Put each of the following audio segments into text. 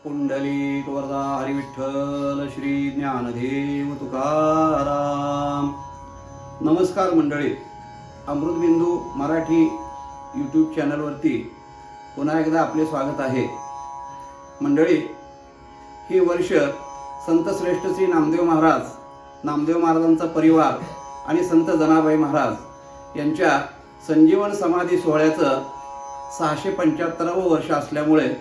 पुंडलिक वरदा हरी विठ्ठल श्री ज्ञानदेव तुकाराम. नमस्कार मंडळी, अमृतबिंदू मराठी यूट्यूब चॅनलवरती पुन्हा एकदा आपले स्वागत आहे. मंडळी, ही वर्ष संत श्रेष्ठ श्री नामदेव महाराज, नामदेव महाराजांचा परिवार आणि संत जनाबाई महाराज यांच्या संजीवन समाधी सोहळ्याचं 675वं वर्ष असल्यामुळे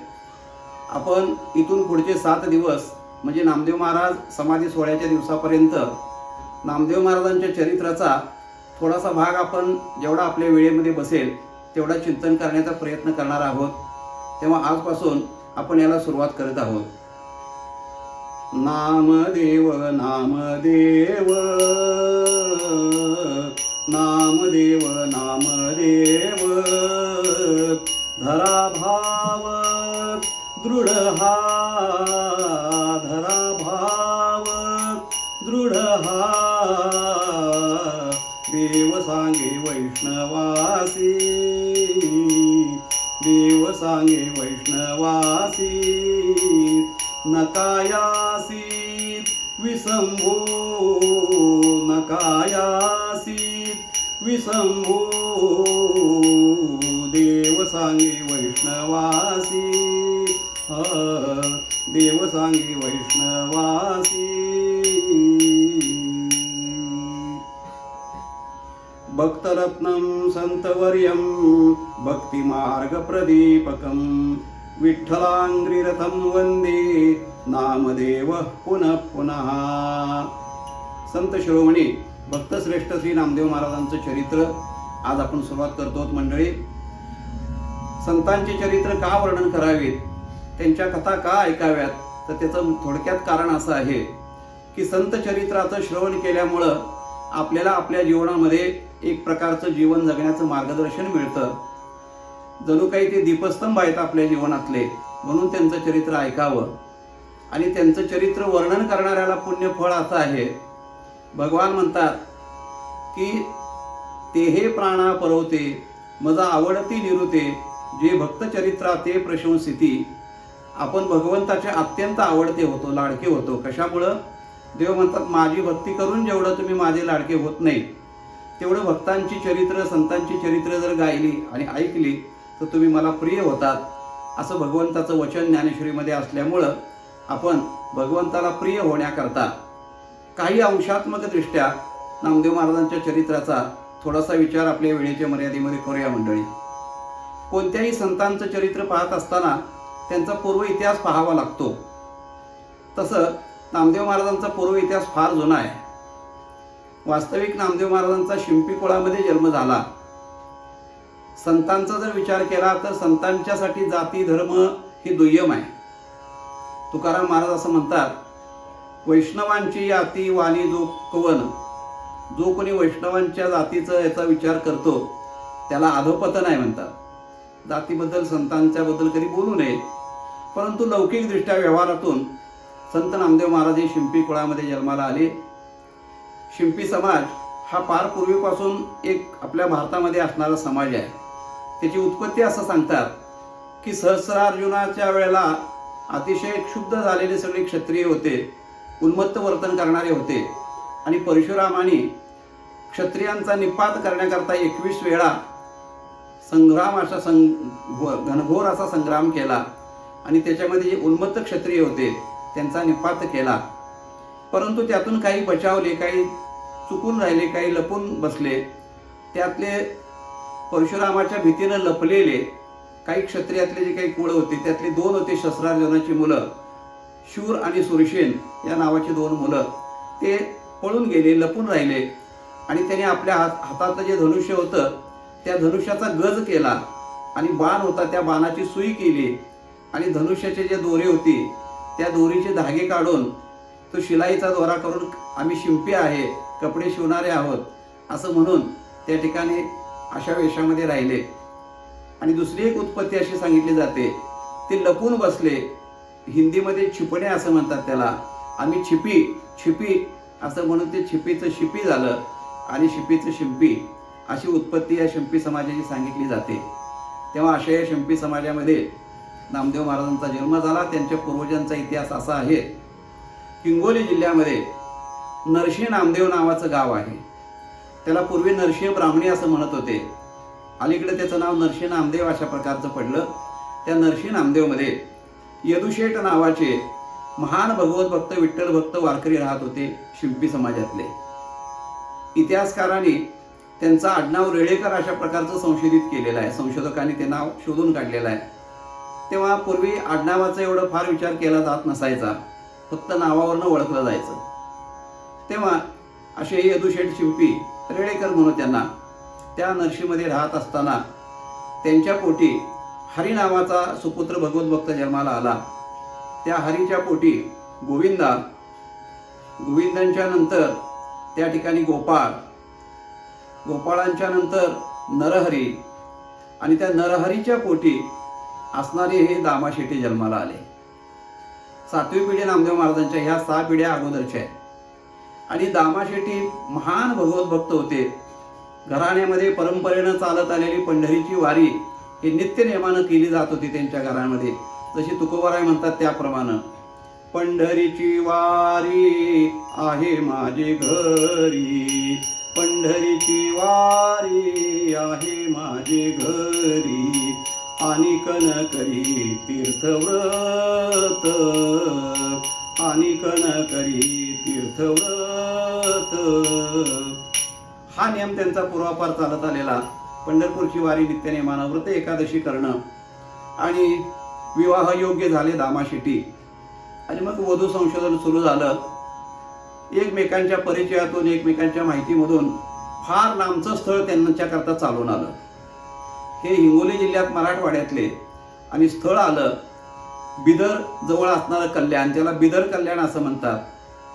आपण इथून पुढचे 7 दिवस म्हणजे नामदेव महाराज समाधी सोहळ्याच्या दिवसापर्यंत नामदेव महाराजांच्या चरित्राचा थोडासा भाग आपण जेवढा आपल्या वेळेमध्ये बसेल तेवढा चिंतन करण्याचा प्रयत्न करणार आहोत. तेव्हा आजपासून आपण याला सुरुवात करत आहोत. नामदेव नामदेव नामदेव नामदेव धरा भाव दृढ हा, धरा भाव दृढ हा, देव सांगे वैष्णवासी, देव सांगे वैष्णवासी, नकायासी विसंभो, नकायासी विसंभो, देव सांगे वैष्णवासी, देव सांगे वैष्णवासी. भक्तरत्नं संतवर्यं भक्तिमार्ग प्रदीपकं विठ्ठलांग्रिरथं वंदे नामदेव पुनः पुनः. संत शिरोमणी भक्तश्रेष्ठ श्री नामदेव महाराजांचं चरित्र आज आपण सुरुवात करतो. मंडळी, संतांचे चरित्र का वर्णन करावेत, त्यांच्या कथा का ऐकाव्यात, तर त्याचं थोडक्यात कारण असं आहे की संत चरित्राचं श्रवण केल्यामुळं आपल्याला आपल्या जीवनामध्ये एक प्रकारचं जीवन जगण्याचं मार्गदर्शन मिळतं. जणू काही ते दीपस्तंभ आहेत आपल्या जीवनातले, म्हणून त्यांचं चरित्र ऐकावं. आणि त्यांचं चरित्र वर्णन करणाऱ्याला पुण्य फळ असं आहे. भगवान म्हणतात की तेहे प्राणा परवते मजा आवडती निरुते, जे भक्त चरित्रा ते प्रशंसिती. आपण भगवंताचे अत्यंत आवडते होतो, लाडके होतो. कशामुळं? देव म्हणतात माझी भक्ती करून जेवढं तुम्ही माझे लाडके होत नाही तेवढं भक्तांची चरित्र, संतांची चरित्र जर गायली आणि ऐकली तर तुम्ही मला प्रिय होतात, असं भगवंताचं वचन ज्ञानेश्वरीमध्ये असल्यामुळं आपण भगवंताला प्रिय होण्याकरता काही अंशात्मक दृष्ट्या नामदेव महाराजांच्या चरित्राचा थोडासा विचार आपल्या वेळेच्या मर्यादेमध्ये करूया. मंडळी, कोणत्याही संतांचं चरित्र पाहत असताना त्यांचा पूर्व इतिहास पाहावा लागतो. तसं नामदेव महाराजांचा पूर्व इतिहास फार जुना आहे. वास्तविक नामदेव महाराजांचा शिंपी कुळामध्ये जन्म झाला. संतांचा जर विचार केला तर संतांच्यासाठी जाती धर्म ही दुय्यम आहे. तुकाराम महाराज असं म्हणतात, वैष्णवांची याती वाणी जो कवन, जो कोणी वैष्णवांच्या जातीचा याचा विचार करतो त्याला अधोपतन आहे म्हणतात. जातीबद्दल संतांच्याबद्दल कधी बोलू नये, परंतु लौकिकदृष्ट्या व्यवहारातून संत नामदेव महाराज हे शिंपी कुळामध्ये जन्माला आले. शिंपी समाज हा फार पूर्वीपासून एक आपल्या भारतामध्ये असणारा समाज आहे. त्याची उत्पत्ती असं सांगतात की सहस्रार्जुनाच्या वेळेला अतिशय क्षुब्ध झालेले सगळे क्षत्रिय होते, उन्मत्त वर्तन करणारे होते. आणि परशुरामाने क्षत्रियांचा निपात करण्याकरता 21 वेळा संग्राम असा घनघोर असा संग्राम केला आणि त्याच्यामध्ये जे उन्मत्त क्षत्रिय होते त्यांचा निपात केला. परंतु त्यातून काही बचावले, काही चुकून राहिले, काही लपून बसले. त्यातले परशुरामाच्या भीतीनं लपलेले काही क्षत्रियातले जे काही कुळ होते त्यातले 2 होते शस्त्रार्जुनाची मुलं, शूर आणि सुरसेन या नावाची 2 मुलं. ते पळून गेले, लपून राहिले आणि त्याने आपल्या हातातलं जे धनुष्य होतं त्या धनुष्याचा गज केला आणि बाण होता त्या बाणाची सुई केली आणि धनुष्याचे जे दोरे होती त्या दोरीचे धागे काढून तो शिलाईचा दोरा करून आम्ही शिंपी आहे, कपडे शिवणारे आहोत असं म्हणून त्या ठिकाणी अशा वेशामध्ये राहिले. आणि दुसरी एक उत्पत्ती अशी सांगितली जाते, ते लपून बसले. हिंदीमध्ये छिपणे असं म्हणतात त्याला. आम्ही छिपी छिपी असं म्हणून ते छिपीचं शिपी झालं आणि शिपीचं शिंपी अशी उत्पत्ती या शिंपी समाजाची सांगितली जाते. तेव्हा अशा या शिंपी समाजामध्ये नामदेव महाराजांचा जन्म झाला. त्यांच्या पूर्वजांचा इतिहास असा आहे. हिंगोली जिल्ह्यामध्ये नरशी नामदेव नावाचं गाव आहे. त्याला पूर्वी नरशी ब्राह्मणी असं म्हणत होते. अलीकडे त्याचं नाव नरशी नामदेव अशा प्रकारचं पडलं. त्या नरशी नामदेवमध्ये यदुशेठ नावाचे महान भगवत भक्त विठ्ठल भक्त वारकरी राहत होते, शिंपी समाजातले. इतिहासकारांनी त्यांचा आडनाव रेळेकर अशा प्रकारचं संशोधित केलेलं आहे. संशोधकांनी ते नाव शोधून काढलेलं आहे. तेव्हा पूर्वी आडनावाचा एवढा फार विचार केला जात नसायचा, फक्त नावावरनं ओळखलं जायचं. तेव्हा असे यदुशेठ शिंपी रेळेकर म्हणून त्यांना त्या नरशीमध्ये राहत असताना त्यांच्या पोटी हरी नावाचा सुपुत्र भगवत भक्त जन्माला आला. त्या हरीच्या पोटी गोविंदा, गोविंदांच्या नंतर त्या ठिकाणी गोपाळ, गोपाळांच्या नंतर नरहरी आणि त्या नरहरीच्या पोटी असणारे हे दामाशेटे जन्माला आले. 7वी पिढी नामदेव महाराजांच्या ह्या 6 पिढ्या अगोदरच्या आहेत. आणि दामाशेटी महान भगवत भक्त होते. घराण्यामध्ये परंपरेनं चालत आलेली पंढरीची वारी ही नित्य नियमानं केली जात होती त्यांच्या घरामध्ये. जशी तुकोबाराय म्हणतात त्याप्रमाणे, पंढरीची वारी आहे माझे घरी, पंढरीची वारी आहे माझे घरी, आणि कन करी तीर्थव्रत, आणि कन करी तीर्थव्रत. हा नियम त्यांचा पूर्वापार चालत आलेला. पंढरपूरची वारी नित्य नियमानं व्रत एकादशी करणं. आणि विवाह योग्य झाले दामाशेटी. आणि मग वधू संशोधन सुरू झालं. एकमेकांच्या परिचयातून, एकमेकांच्या माहितीमधून फार लांबचं स्थळ त्यांच्याकरता चालून आलं. हे हिंगोली जिल्ह्यात मराठवाड्यातले. आणि स्थळ आलं बिदर जवळ असणारं कल्याण, ज्याला बिदर कल्याण असं म्हणतात,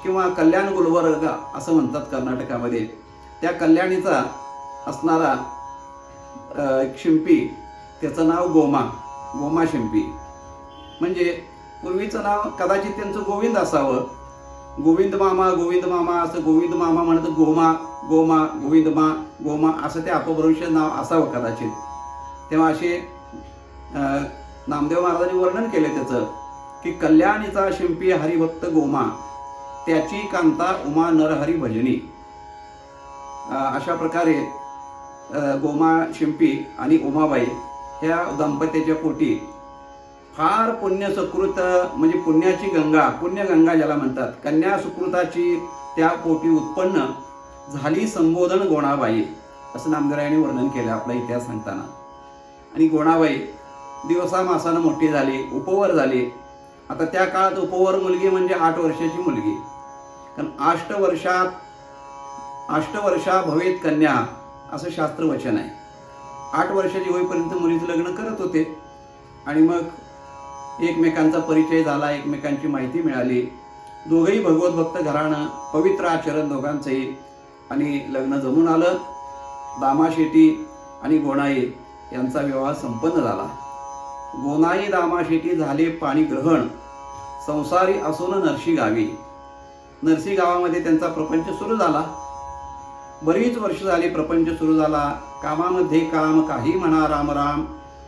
किंवा कल्याण गुलबर्गा असं म्हणतात कर्नाटकामध्ये. त्या कल्याणीचा असणारा एक शिंपी, त्याचं नाव गोमा, गोमा शिंपी. म्हणजे पूर्वीचं नाव कदाचित त्यांचं गोविंद असावं. गोविंद मामा, गोविंद मामा असं गोविंद मामा म्हणत गोमा, गोमा, गोविंदमा, गोमा असं ते अपभ्रंश नाव असावं कदाचित. तेव्हा असे नामदेव महाराजांनी वर्णन केले त्याचं, की कल्याणीचा शिंपी हरिभक्त गोमा, त्याची कांता उमा नरहरी भजनी. अशा प्रकारे गोमा शिंपी आणि उमाबाई ह्या दाम्पत्याच्या पोटी फार पुण्य सुकृत, म्हणजे पुण्याची गंगा, पुण्यगंगा ज्याला म्हणतात, कन्या सुकृताची त्या पोटी उत्पन्न झाली. संबोधन गोणाबाई असं नामदेवरायांनी वर्णन केलं आपला इतिहास सांगताना. आणि गोणाबाई दिवसामासानं मोठी झाली, उपवर झाली. आता त्या काळात उपवर मुलगी म्हणजे 8 वर्षाची मुलगी. कारण 8 वर्षा भवेत कन्या असं शास्त्रवचन आहे. 8 वर्षाची होईपर्यंत मुलीचं लग्न करत होते. आणि मग एकमेकांचा परिचय झाला, एकमेकांची माहिती मिळाली. दोघंही भगवत भक्त घराणं, पवित्र आचरण दोघांचंही. आणि लग्न जमून आलं. दामाशेटी आणि गोणाई यांचा विवाह संपन्न झाला. गोनाई दामाशेटी झाले पाणी ग्रहण, संसारी असून नरशी गावी. नरसी गावामध्ये त्यांचा प्रपंच सुरू झाला. बरीच वर्ष झाली प्रपंच सुरू झाला. कामामध्ये काम, काही म्हणा राम राम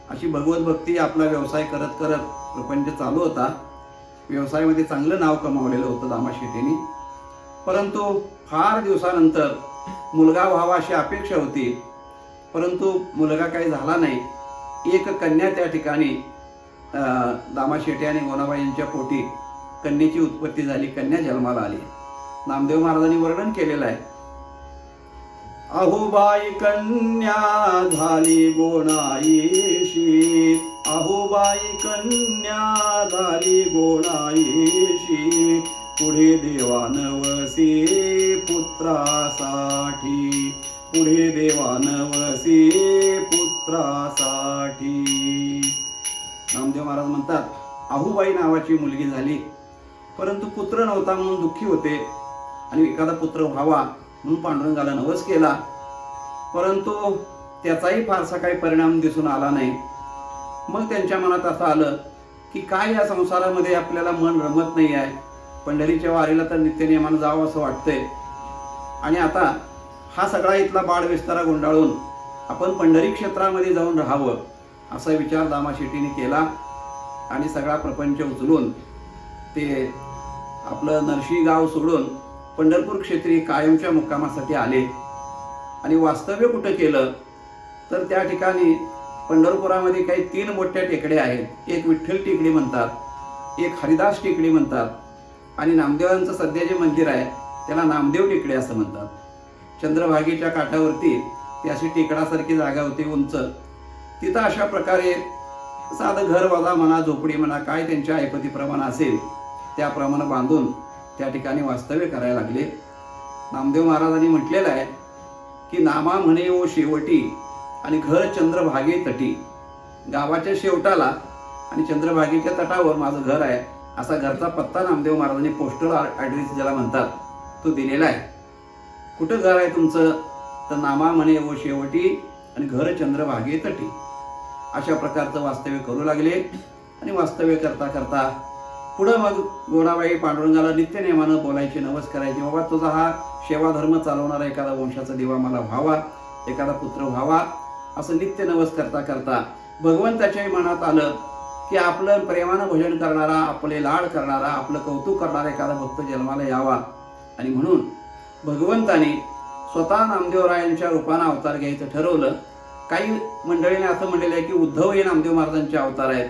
अशी भगवत भक्ती आपला व्यवसाय करत करत प्रपंच चालू होता. व्यवसायामध्ये चांगलं नाव कमावलेलं होतं दामाशेटींनी. परंतु फार दिवसानंतर मुलगा व्हावा अशी अपेक्षा होती, परंतु मुलगा काही झाला नाही. एक कन्या त्या ठिकाणी दामाशेटी आणि गोनाबाई यांच्या पोटी कन्येची उत्पत्ती झाली, कन्या जन्माला आली. नामदेव महाराजांनी वर्णन केलेलं आहे, अहोबाई कन्या झाली गोणाईशी, अहोबाई कन्या झाली गोणाईशी, पुढे देवानवसी पुत्रासाठी, पुढे देवानवसी पुत्रासाठी. नामदेव महाराज म्हणतात, अहोबाई नावाची मुलगी झाली, परंतु पुत्र नव्हता म्हणून दुःखी होते. आणि एखादा पुत्र व्हावा म्हणून पांडुरंगाला नवस केला, परंतु त्याचाही फारसा काही परिणाम दिसून आला नाही. मग त्यांच्या मनात असं आलं की काय या संसारामध्ये आपल्याला मन रमत नाही आहे. पंढरीच्या वारीला तर नित्यनियमानं जावं असं वाटतंय. आणि आता हा सगळा इथला बाळ विस्तारा गुंडाळून आपण पंढरी क्षेत्रामध्ये जाऊन राहावं असा विचार दामाशेटीने केला. आणि सगळा प्रपंच उचलून ते आपलं नरशी गाव सोडून पंढरपूर क्षेत्री कायमच्या मुक्कामासाठी आले. आणि वास्तव्य कुठं केलं तर त्या ठिकाणी पंढरपुरामध्ये काही 3 मोठ्या टेकड्या आहेत. एक विठ्ठल टेकडी म्हणतात, एक हरिदास टेकडी म्हणतात, आणि नामदेवांचं सध्या जे मंदिर आहे त्याला नामदेव टेकडी असं म्हणतात. चंद्रभागेच्या काठावरती ती अशी टेकडासारखी जागा होती उंच. तिथं अशा प्रकारे साधं घर वजा म्हणा, झोपडी म्हणा, काय त्यांच्या ऐपतीप्रमाणे असेल त्याप्रमाणे बांधून त्या ठिकाणी वास्तव्य करायला लागले. नामदेव महाराजांनी म्हटलेलं आहे की नामा म्हणे ओ शेवटी आणि घर चंद्रभागे तटी. गावाच्या शेवटाला आणि चंद्रभागेच्या तटावर माझं घर आहे, असा घरचा पत्ता नामदेव महाराजांनी पोस्टल ॲड्रेस ज्याला म्हणतात तो दिलेला आहे. कुठं घर आहे तुमचं तर नामा म्हणे ओ शेवटी आणि घर चंद्रभागे तटी. अशा प्रकारचं वास्तव्य करू लागले. आणि वास्तव्य करता करता पुढं मग गोडाबाई पांडुरंगाला नित्यनेमानं बोलायचे, नवस करायचे, बाबा तुझा हा सेवाधर्म चालवणारा एखादा वंशाचा दिवा मला व्हावा, एखादा पुत्र व्हावा, असं नित्य नवस करता करता भगवंताच्याही मनात आलं की आपलं प्रेमानं भजन करणारा, आपले लाड करणारा, आपलं कौतुक करणारा एखादा भक्त जन्माला यावा. आणि म्हणून भगवंताने स्वतः नामदेवरायांच्या रूपानं अवतार घ्यायचं ठरवलं. काही मंडळीने असं म्हटलेलं आहे की उद्धव हे नामदेव महाराजांचे अवतार आहेत.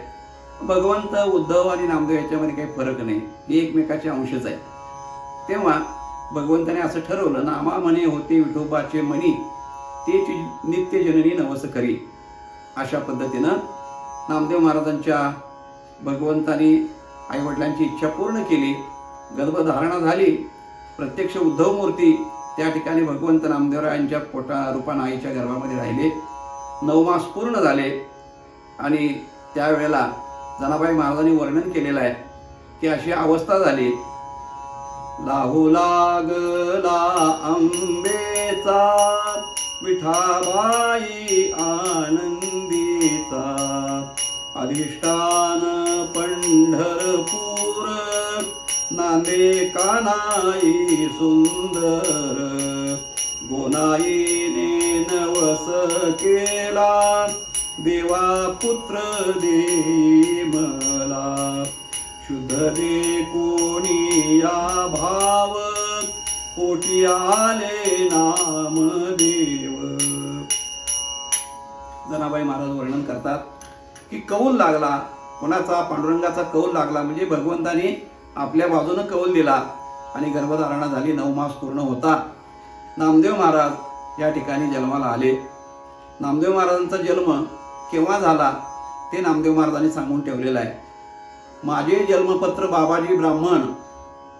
भगवंत, उद्धव आणि नामदेव याच्यामध्ये काही फरक नाही, हे एकमेकाचे अंशच आहे. तेव्हा भगवंताने असं ठरवलं, नामा म्हणे होते विठोबाचे मनी तेची नित्य जननी नवस करी. अशा पद्धतीनं नामदेव महाराजांच्या भगवंतानी आईवडिलांची इच्छा पूर्ण केली. गर्भधारणा झाली. प्रत्यक्ष उद्धव मूर्ती त्या ठिकाणी भगवंत नामदेवरायांच्या रूपानं आईच्या गर्भामध्ये राहिले. 9 मास पूर्ण झाले. आणि त्यावेळेला जनाबाई महाराजांनी वर्णन केलेलं आहे की अशी अवस्था झाली, लाहू लागला आंबेचा विठाबाई आनंदीचा, अधिष्ठान पंढरपूर नांदे कानाई सुंदर, गोनाईने नवस केला देवा पुत्र दे मला, शुद्ध दे कोणी या भाव पोटी आले नामदेव. जनाबाई महाराज वर्णन करतात की कौल लागला, कोणाचा? पांडुरंगाचा कौल लागला, म्हणजे भगवंताने आपल्या बाजूनं कौल दिला आणि गर्भधारणा झाली. 9 मास पूर्ण होता. नामदेव महाराज या ठिकाणी जन्माला आले. नामदेव महाराजांचा जन्म केव्हा झाला ते नामदेव महाराजांनी सांगून ठेवलेलं आहे. माझे जन्मपत्र बाबाजी ब्राह्मण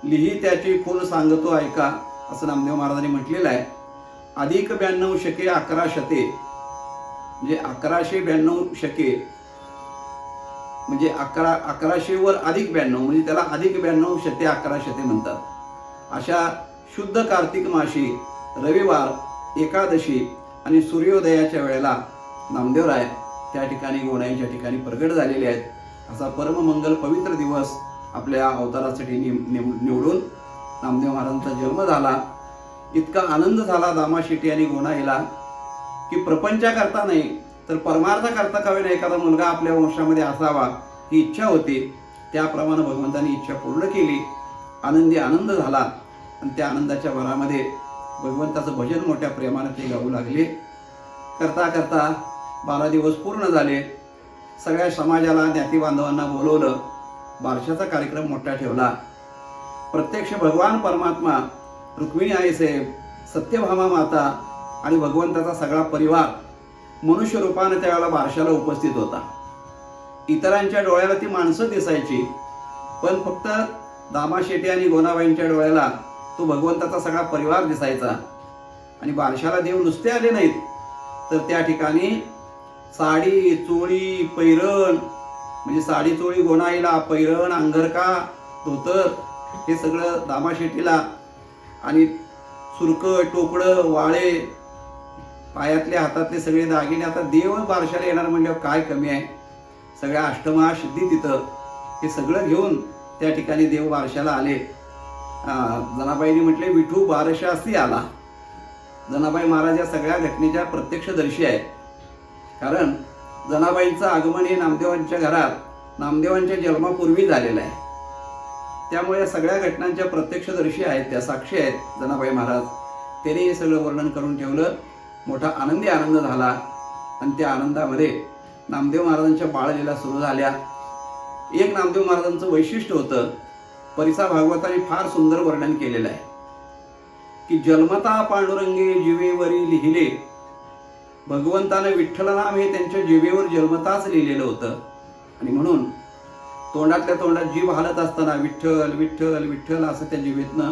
लिही त्याची खोल सांगतो ऐका, असं नामदेव महाराजांनी म्हटलेलं आहे. अधिक 92 शके 11 शते, म्हणजे 1192 शके, म्हणजे 1100 वर अधिक 92, म्हणजे त्याला अधिक 92 शते 11 शते म्हणतात. अशा शुद्ध कार्तिक मासी रविवार एकादशी आणि सूर्योदयाच्या वेळेला नामदेवराय त्या ठिकाणी गोणाईच्या ठिकाणी प्रगट झालेले आहेत. असा परममंगल पवित्र दिवस आपल्या अवतारासाठी निवडून नामदेव महाराजांचा जन्म झाला. इतका आनंद झाला दामाशेटी आणि गोणाईला की प्रपंचाकरता नाही तर परमार्थाकरता का होईना एखादा मुलगा आपल्या वंशामध्ये असावा ही इच्छा होती. त्याप्रमाणे भगवंतांनी इच्छा पूर्ण केली. आनंदी आनंद झाला आणि त्या आनंदाच्या भरामध्ये भगवंताचं भजन मोठ्या प्रेमाने ते गाऊ लागले. करता करता 12 दिवस पूर्ण झाले. सगळ्या समाजाला, ज्ञाती बांधवांना बोलवलं. बारशाचा कार्यक्रम मोठा ठेवला. प्रत्यक्ष भगवान परमात्मा, रुक्मिणी आईसाहेब, सत्यभामा माता आणि भगवंताचा सगळा परिवार मनुष्य रूपाने त्यावेळेला बारशाला उपस्थित होता. इतरांच्या डोळ्याला ती माणसं दिसायची, पण फक्त दामाशेटी आणि गोनाबाईंच्या डोळ्याला तो भगवंताचा सगळा परिवार दिसायचा. आणि बारशाला देव नुसते आले नाहीत तर त्या ठिकाणी साडी, चोळी, पैरण, म्हणजे साडी चोळी गोनाईला, पैरण, अंगरका, धोतर हे सगळं दामाशेटीला, आणि सुरकट, टोपडं, वाळे, पायातले हातातले सगळे दागिने. आता देव बारशाला येणार म्हणल्यावर काय कमी आहे? सगळ्या अष्टमा सिद्धी तिथं हे सगळं घेऊन त्या ठिकाणी देव बारशाला आले. जनाबाईंनी म्हटले विठू बारशासी आला. जनाबाई महाराज या सगळ्या घटनेच्या प्रत्यक्षदर्शी आहेत. कारण जनाबाईंचं आगमन हे नामदेवांच्या घरात नामदेवांच्या जन्मापूर्वी झालेला आहे. त्यामुळे या सगळ्या घटनांच्या प्रत्यक्षदर्शी आहेत, त्या साक्षी आहेत जनाबाई महाराज. त्याने हे सगळं वर्णन करून ठेवलं. मोठा आनंदी आनंद झाला आणि त्या आनंदामध्ये नामदेव महाराजांच्या बाळलीला सुरू झाल्या. एक नामदेव महाराजांचं वैशिष्ट्य होतं, परिसा भागवताने फार सुंदर वर्णन केलेलं आहे की जन्मता पांडुरंगे जिवेवरी लिहिले. भगवंतानं विठ्ठल नाम हे त्यांच्या जिभेवर जन्मताच लिहिलेलं होतं आणि म्हणून तोंडातल्या तोंडात जीभ हालत असताना विठ्ठल विठ्ठल विठ्ठल असं त्या जिभेतनं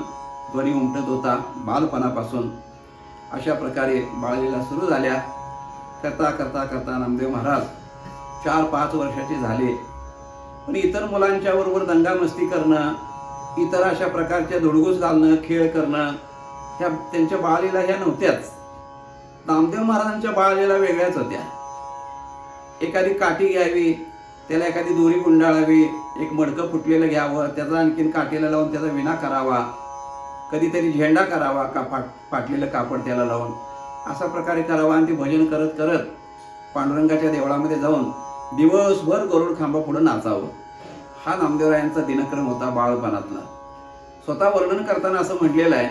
ध्वनी उमटत होता बालपणापासून. अशा प्रकारे बाळलीला सुरू झाल्या. करता करता करता नामदेव महाराज 4-5 वर्षाचे झाले. पण इतर मुलांच्या बरोबर दंगामस्ती करणं, इतर अशा प्रकारच्या धुडगूस घालणं, खेळ करणं ह्या त्यांच्या बाळलीला ह्या नव्हत्याच. नामदेव महाराजांच्या बाळलीला वेगळ्याच होत्या. एखादी काठी घ्यावी, त्याला एखादी दोरी गुंडाळावी, एक मडकं फुटलेलं घ्यावं, त्याचा आणखीन काठीला लावून त्याचा विणा करावा, कधीतरी झेंडा करावा, फाटलेलं कापड त्याला लावून अशा प्रकारे करावा आणि ते भजन करत करत पांडुरंगाच्या देवळामध्ये जाऊन दिवसभर गरुड खांबा पुढे नाचावं. हा नामदेवरायांचा दिनक्रम होता बाळपणातला. स्वतः वर्णन करताना असं म्हटलेलं आहे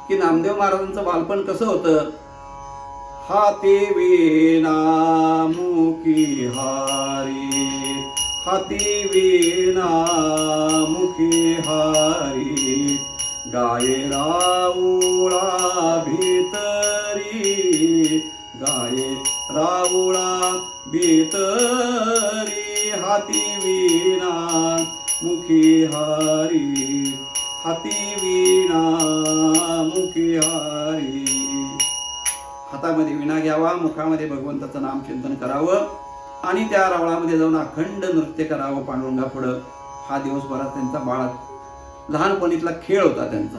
की नामदेव महाराजांचं बालपण कसं होतं. हाती वीणा मुखी हारी, हाती वीणा मुखी हारी, गाये राऊळा भीतरी, गाये राऊळा भीतरी, हाती वीणा मुखी हारी, हाती वीणा मुखी हारी. हातामध्ये विणा घ्यावा, मुखामध्ये भगवंताचं नाम चिंतन करावं आणि त्या रावळामध्ये जाऊन अखंड नृत्य करावं पांडुरंगा पुढं. हा दिवसभरात त्यांचा बाळ लहानपणीतला खेळ होता त्यांचा.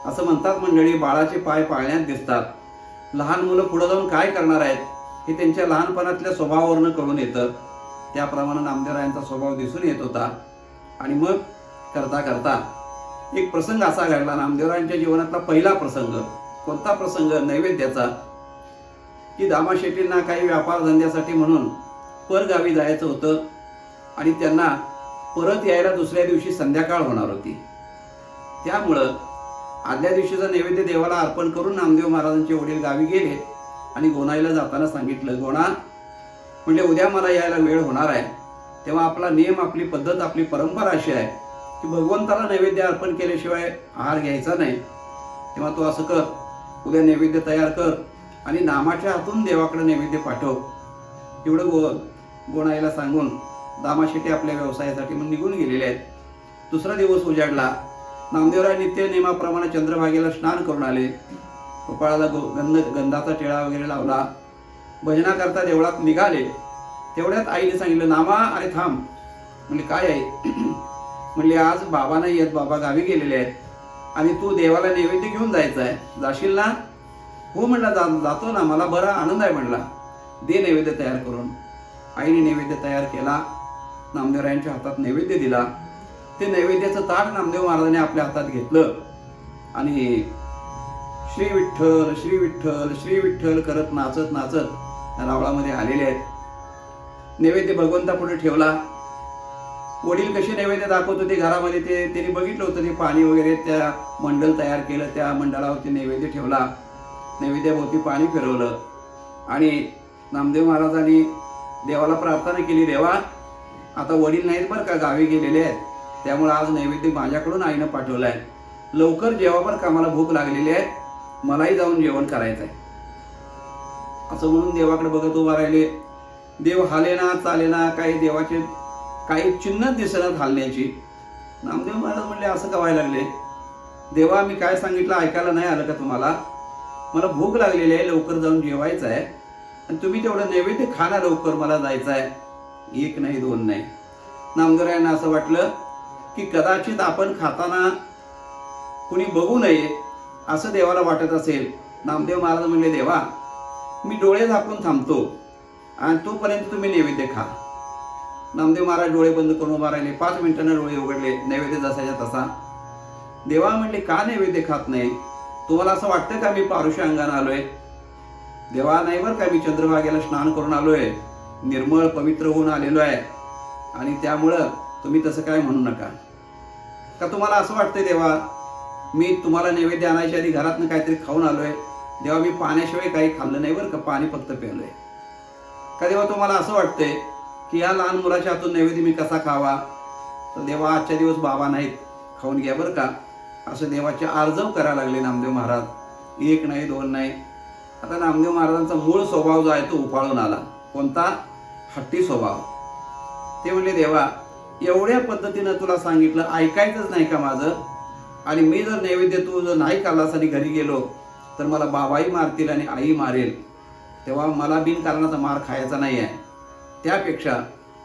असं म्हणतात मंडळी, बाळाचे पाय पाळण्यात दिसतात. लहान मुलं पुढे जाऊन काय करणार आहेत हे त्यांच्या लहानपणातल्या स्वभावावरून कळून येतं. त्याप्रमाणे नामदेवरायांचा स्वभाव दिसून येत होता. आणि मग करता करता एक प्रसंग असा घडला, नामदेवरायांच्या जीवनातला पहिला प्रसंग. कोणता प्रसंग? नैवेद्याचा. की दामा शेट्टींना काही व्यापार धंद्यासाठी म्हणून परगावी जायचं होतं आणि त्यांना परत यायला दुसऱ्या दिवशी संध्याकाळ होणार होती. त्यामुळं आदल्या दिवशीचा नैवेद्य देवाला अर्पण करून नामदेव महाराजांचे वडील गावी गेले आणि गोणाईला जाताना सांगितलं, गोणा म्हणजे उद्या मला यायला वेळ होणार आहे. तेव्हा आपला नियम, आपली पद्धत, आपली परंपरा अशी आहे की भगवंताला नैवेद्य अर्पण केल्याशिवाय आहार घ्यायचा नाही. तेव्हा तू असं कर, उद्या नैवेद्य तयार कर आणि नामाच्या हातून देवाकडे नैवेद्य पाठव. एवढं गोणाईला सांगून दामाशेट्टी आपल्या व्यवसायासाठी मग निघून गेलेले आहेत. दुसरा दिवस उजाडला. नामदेवराय नित्य नियमाप्रमाणे चंद्रभागेला स्नान करून आले. कपाळाला गंधाचा टिळा वगैरे लावला. भजनाकरता देवळात निघाले. तेवढ्यात आईने सांगितलं, नामा अरे थांब. म्हणजे काय आहे? म्हणले आज बाबा नाही येत, बाबा गावी गेलेले आहेत आणि तू देवाला नैवेद्य घेऊन जायचं आहे, जाशील ना? हो म्हणला, जातो ना, मला बरा आनंद आहे म्हणला, दे नैवेद्य तयार करून. आईने नैवेद्य तयार केला. नामदेवरायांच्या हातात नैवेद्य दिला. ते नैवेद्याचं ताट नामदेव महाराजांनी आपल्या हातात घेतलं आणि श्री विठ्ठल श्री विठ्ठल श्री विठ्ठल करत नाचत नाचत रावळामध्ये आलेले आहेत. नैवेद्य भगवंतापुढे ठेवला. वडील कसे नैवेद्य दाखवत होते घरामध्ये ते त्यांनी बघितलं होतं. ते पाणी वगैरे त्या मंडल तयार केलं, त्या मंडळावरती नैवेद्य ठेवला. नैवेद्याभोवती पाणी फिरवलं आणि नामदेव महाराजांनी देवाला प्रार्थना केली, देवा आता वडील नाहीत बरं का, गावी गेलेले आहेत, त्यामुळे आज नैवेद्य माझ्याकडून आईनं पाठवलाय. लवकर जेवा बरं का, मला भूक लागलेली आहे, मलाही जाऊन जेवण करायचं आहे. असं म्हणून देवाकडे बघत उभा राहिले. देव हालेना चालेना, काही देवाचे काही चिन्ह दिसणार हालण्याची. नामदेव महाराज म्हणले, असं का व्हायला लागले? देवा मी काय सांगितलं ऐकायला नाही आलं का तुम्हाला? मला भूक लागलेली आहे, लवकर जाऊन जेवायचं आहे आणि तुम्ही तेवढं नैवेद्य खाना, लवकर मला जायचं आहे. एक नाही दोन नाही. नामदेवरायांना असं वाटलं की कदाचित आपण खाताना कुणी बघू नये असं देवाला वाटत असेल. नामदेव महाराज म्हणले, देवा मी डोळे झाकून थांबतो आणि तोपर्यंत तुम्ही नैवेद्य खा. नामदेव महाराज डोळे बंद करून उभा राहिले. 5 मिनिटांना डोळे उघडले. नैवेद्य जसाच्या तसा. देवा म्हणले, का नैवेद्य खात नाही? तुम्हाला असं वाटतं का मी पारुष्य अंगाने आलोय? देवा नाही बरं का, मी चंद्रभागेला स्नान करून आलोय, निर्मळ पवित्र होऊन आलेलो आहे. आणि त्यामुळं तुम्ही तसं काय म्हणू नका. का तुम्हाला असं वाटतंय देवा, मी तुम्हाला नैवेद्य आणायच्या आधी घरातनं काहीतरी खाऊन आलोय, देवा मी पाण्याशिवाय काही खाल्लं नाही बरं का, पाणी फक्त प्यायलंय. का देवा तुम्हाला असं वाटतंय की या लहान मुलाच्या हातून नैवेद्य मी कसा खावा? तर देवा आजच्या दिवस बाबा नाहीत, खाऊन घ्या बरं का, असं देवाचे आर्जव करायला लागले नामदेव महाराज. एक नाही दोन नाही. आता नामदेव महाराजांचा मूळ स्वभाव जो आहे तो उफाळून आला. कोणता? हट्टी स्वभाव. ते म्हणले देवा, एवढ्या पद्धतीनं तुला सांगितलं, ऐकायचंच नाही का माझं? आणि मी जर नैवेद्य तू जर नाही खाल्लास आणि घरी गेलो तर मला बाबाही मारतील आणि आई मारेल. तेव्हा मला बिनकारणाचा मार खायचा नाही आहे. त्यापेक्षा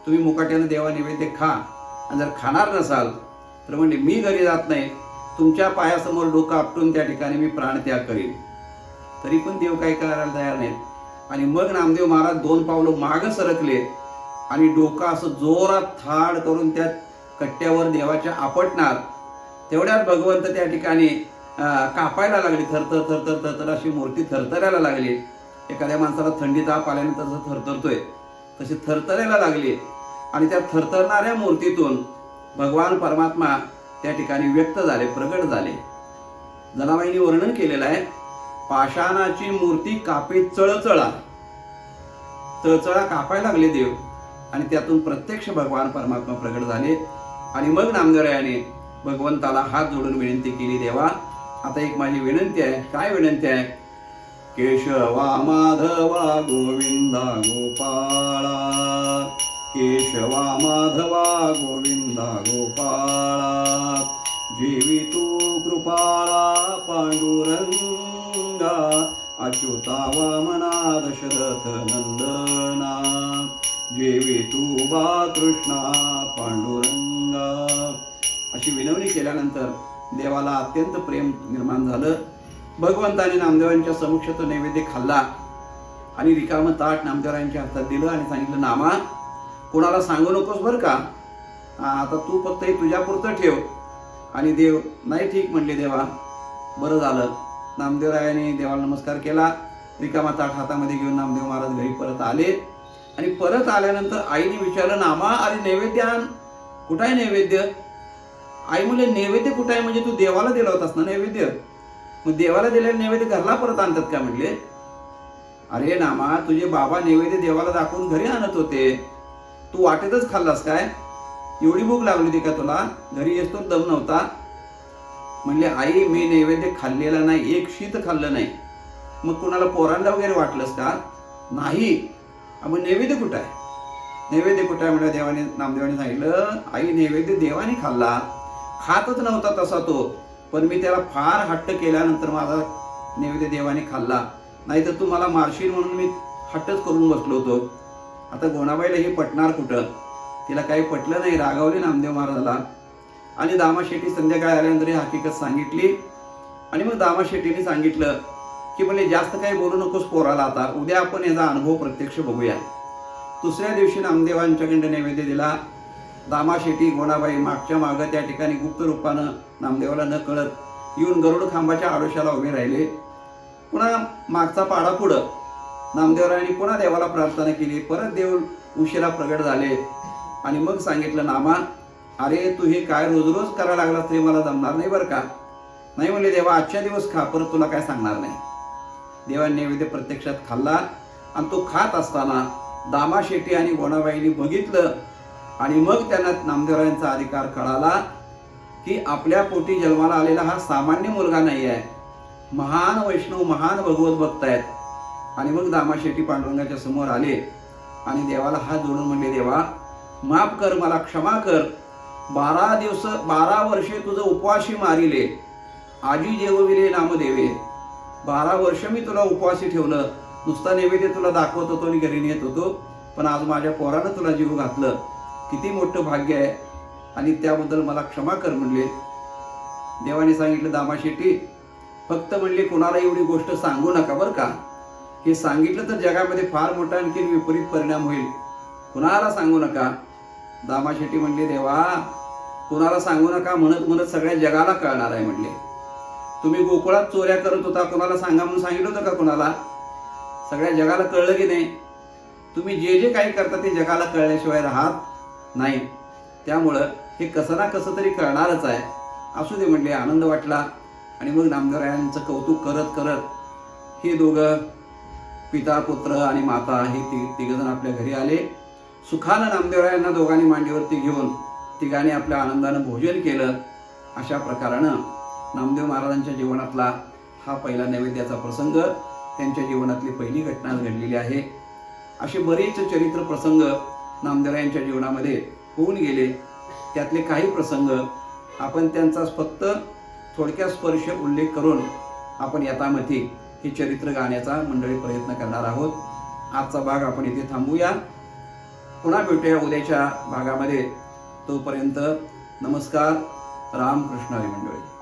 तुम्ही मुकाट्यानं देवा नैवेद्य खा, आणि जर खाणार नसाल तर म्हणजे मी घरी जात नाही, तुमच्या पायासमोर डोकं आपटून त्या ठिकाणी मी प्राणत्याग करीन. तरी पण देव काही करायला तयार नाहीत. आणि मग नामदेव महाराज 2 पावलं मागं सरकले आणि डोकं असं जोरात थाड करून त्या कट्ट्यावर देवाच्या आपटणार. तेवढ्यात भगवंत त्या ठिकाणी कापायला लागली. थरथर थरथर थरथर अशी मूर्ती थरथरायला लागली. एखाद्या माणसाला थंडी ताप आल्यानंतर जसं थरथरतोय तशी थरथरायला लागली. आणि त्या थरथरणाऱ्या मूर्तीतून भगवान परमात्मा त्या ठिकाणी व्यक्त झाले, प्रगट झाले. जनाबाईंनी वर्णन केलेलं आहे, पाषाणाची मूर्ती कापे चळचळा. चळचळा कापायला लागले देव, आणि त्यातून प्रत्यक्ष भगवान परमात्मा प्रगट झाले. आणि मग नामदेवरायाने भगवंताला हात जोडून विनंती केली, देवा आता एक माझी विनंती आहे. काय विनंती आहे? केशवा माधवा गोविंदा गोपाळा, केशवा माधवा गोविंदा गोपाळा, जेवी तू कृपाळा पांडुरंगा, अच्युता वामना दशरथ नंदना, जेवी तू बा कृष्णा पांडुरंगा. अशी विनवणी केल्यानंतर देवाला अत्यंत प्रेम निर्माण झालं. भगवंताने नामदेवांच्या समक्ष तो नैवेद्य खाल्ला आणि रिकामं ताट नामदेवरायांच्या हातात दिलं आणि सांगितलं, नामा कोणाला सांगू नकोस बरं का, आता तू फक्त हे तुझ्यापुरतं ठेव. आणि देव नाही ठीक म्हणले, देवा बरं झालं. नामदेवरायाने देवाला नमस्कार केला. रिकामा ताट हातामध्ये घेऊन नामदेव महाराज घरी परत आले. आणि परत आल्यानंतर आईने विचारलं, नामा अरे नैवेद्य आण. कुठं आहे नैवेद्य? आई म्हणले, नैवेद्य कुठं आहे म्हणजे तू देवाला दिला होतास ना नैवेद्य, मग देवाला दिलेलं नैवेद्य घरला परत आणतात का? म्हणले, अरे नामा तुझे बाबा नैवेद्य देवाला दाखवून घरी आणत होते, तू वाटेतच खाल्लास काय? एवढी भूक लागली होती का तुला? घरी येतो दम नव्हता? म्हणले, आई मी नैवेद्य खाल्लेला नाही, एक शीत खाल्लं नाही. मग कुणाला पोरांना वगैरे वाटलंस का? नाही. मग नैवेद्य कुठं आहे? नैवेद्य कुठं आहे? म्हणजे देवाने नामदेवाने सांगितलं, आई नैवेद्य देवाने खाल्ला, खातच नव्हता तसा तो, पण मी त्याला फार हट्ट केल्यानंतर माझा नैवेद्य देवाने खाल्ला, नाही तर तू मला मारशील म्हणून मी हट्टच करून बसलो होतो. आता गोणाबाईला हे पटणार कुठं? तिला काही पटलं नाही, रागावले नामदेव महाराजाला. आणि दामा शेट्टी संध्याकाळी आल्यानंतर ही हकीकत सांगितली. आणि मग दामा शेट्टीने सांगितलं की म्हणजे जास्त काही बोलू नकोस पोराला, आता उद्या आपण याचा अनुभव प्रत्यक्ष बघूया. दुसऱ्या दिवशी नामदेवांच्याकडे नैवेद्य दिला. दामा शेट्टी गोणाबाई मागच्या मागं त्या ठिकाणी गुप्त रूपानं नामदेवाला न कळत येऊन गरुड खांबाच्या आडोशाला उभे राहिले. पुन्हा मागचा पाडा पुढं नामदेवरायांनी पुन्हा देवाला प्रार्थना केली. परत देव उशिरा प्रगट झाले. आणि मग सांगितलं, नामा अरे तू हे काय रोज रोज करायला लागलास तरी मला जमणार नाही बरं का. नाही म्हणले, देवा आजच्या दिवस खा, परत तुला काय सांगणार नाही. देवाने नैवेद्य प्रत्यक्षात खाल्ला. आणि तो खात असताना दामा शेट्टी आणि गोणाबाईंनी बघितलं. आणि मग त्यांना नामदेवरायांचा अधिकार कळाला की आपल्या पोटी जन्माला आलेला हा सामान्य मुलगा नाही आहे, महान वैष्णव, महान भगवत भक्त आहेत. आणि मग दामा शेट्टी पांडुरंगाच्या समोर आले आणि देवाला हात जोडून म्हणले, देवा माफ कर, मला क्षमा कर. 12 वर्षे तुझं उपवासी मारिले, आजी जेवविले नामदेवे. 12 वर्ष मी तुला उपवासी ठेवलं, नुसता नैवेद्य तुला दाखवत होतो आणि घरी नेत होतो, पण आज माझ्या पोरानं तुला जीव घातलं. किती मोठं भाग्य आहे, आणि त्याबद्दल मला क्षमा कर म्हणले. देवाने सांगितलं, दामा शेट्टी फक्त म्हणले कोणाला एवढी गोष्ट सांगू नका बरं का. हे सांगितलं तर जगामध्ये फार मोठा आणखी विपरीत परिणाम होईल, कुणाला सांगू नका. दामा शेट्टी म्हणले, देवा कुणाला सांगू नका म्हणत म्हणत सगळ्या जगाला कळणार आहे म्हणले. तुम्ही गोकुळात चोऱ्या करत होता, कोणाला सांगा म्हणून सांगितलं होतं का कुणाला? सगळ्या जगाला कळलं की नाही? तुम्ही जे जे काही करता ते जगाला कळल्याशिवाय राहत नाही. त्यामुळं हे कसं ना कसं तरी कळणारच आहे. असू दे म्हणले, आनंद वाटला. आणि मग नामदेवरायांचं कौतुक करत करत हे दोघं, पिता पुत्र आणि माता, हे तिघजण आपल्या घरी आले. सुखानं नामदेवरायांना दोघांनी मांडीवरती घेऊन तिघांनी आपल्या आनंदानं भोजन केलं. अशा प्रकारानं नामदेव महाराजांच्या जीवनातला हा पहिला नैवेद्याचा प्रसंग, त्यांच्या जीवनातली पहिली घटना घडलेली आहे. असे बरेच चरित्र प्रसंग नामदेवरायांच्या जीवनामध्ये होऊन गेले. त्यातले काही प्रसंग आपण त्यांचा फक्त थोडक्यात स्पर्श उल्लेख करून आपण यथामथी हे चरित्र गाण्याचा मंडळी प्रयत्न करणार आहोत. आजचा भाग आपण इथे थांबूया. पुन्हा भेटूया उद्याच्या भागामध्ये. तोपर्यंत नमस्कार. रामकृष्ण हरी मंडळी.